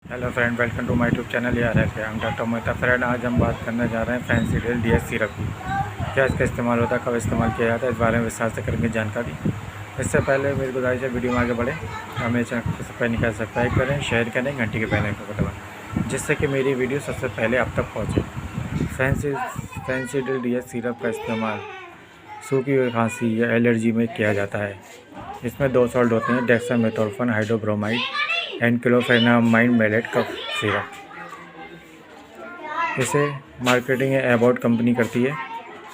Hello friend, welcome to my YouTube channel. यार है हम डॉक्टर मोहिता फ्रेंड। आज हम बात करने जा रहे हैं फैंसीडेल डीएस सिरप की। क्या इसका इस्तेमाल होता है, कब इस्तेमाल किया जाता है, इस बारे में विस्तार से करेंगे जानकारी। इससे पहले मेरी गुजारिश है, वीडियो में आगे बढ़े और मेरे चैनल को सब्सक्राइब करें, शेयर करें, घंटी के बेल आइकन को दबाएं, जिससे कि मेरी वीडियो सबसे पहले आप तक पहुँचे। फैंसीडेल डीएस सिरप का इस्तेमाल सूखी हुई खांसी या एलर्जी में किया जाता है। इसमें 2 सॉल्ट होते हैं, dextromethorphan hydrobromide and chlorphenamine maleate cough syrup. इसे मार्केटिंग एबॉट कंपनी करती है।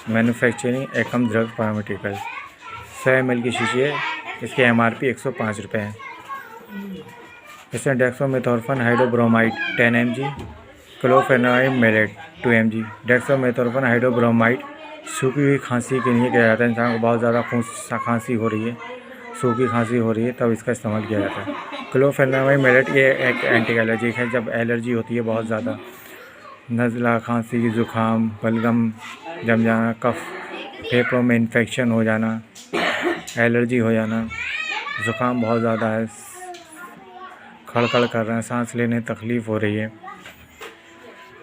मैन्युफैक्चरिंग एकम ड्रग फार्मास्यूटिकल। 100 ml की शीशी है। इसकी MRP 105 रुपये है। इसमें dextromethorphan hydrobromide 10 mg, chlorphenamine maleate 2 mg। Dextromethorphan hydrobromide सूखी हुई खांसी के लिए किया जाता है। इंसान को बहुत ज़्यादा खांसी हो रही है, सूखी खांसी हो रही है, तब इसका इस्तेमाल किया जाता है। क्लोफेनामाइड मैलेट ये एक एंटी एलर्जिक है। जब एलर्जी होती है बहुत ज़्यादा, नज़ला, खांसी, ज़ुकाम, बलगम जम जाना, कफ, फेफड़ों में इन्फेक्शन हो जाना, एलर्जी हो जाना, ज़ुकाम बहुत ज़्यादा है, खड़खड़ कर रहे हैं, सांस लेने तकलीफ़ हो रही है,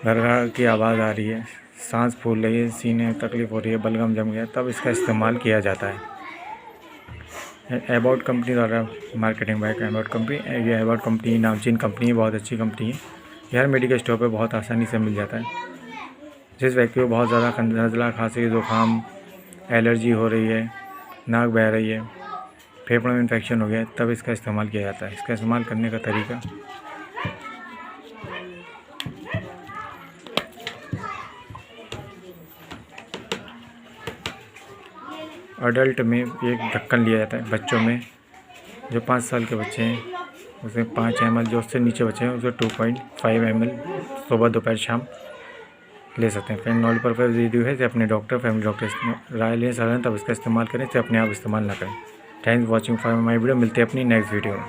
घरघर की आवाज़ आ रही है, सांस फूल रही है, सीने में तकलीफ़ हो रही है, बलगम जम गया, तब इसका इस्तेमाल किया जाता है। एबॉट कंपनी द्वारा मार्केटिंग बाय एबॉट कंपनी। ये एबॉट कंपनी नामचीन कंपनी है, बहुत अच्छी कंपनी है। यह मेडिकल स्टोर पे बहुत आसानी से मिल जाता है। जिस व्यक्ति को बहुत ज़्यादा नज़ला, खांसी, ज़ुकाम, एलर्जी हो रही है, नाक बह रही है, फेफड़ों में इन्फेक्शन हो गया, तब इसका इस्तेमाल किया जाता है। इसका इस्तेमाल करने का तरीका, अडल्ट में एक ढक्कन लिया जाता है। बच्चों में जो 5 साल के बच्चे हैं उसमें 5 ml, जो उससे नीचे बच्चे हैं उसमें 2.5 ml सुबह, दोपहर, शाम ले सकते हैं। फ्रेंड, नॉलेज पर वीडियो है, इसे अपने डॉक्टर, फैमिली डॉक्टर राय लें, सलाह, तब इसका इस्तेमाल करें, इसे अपने आप इस्तेमाल ना करें। Thanks watching for my video. मिलते हैं अपनी नेक्स्ट वीडियो में।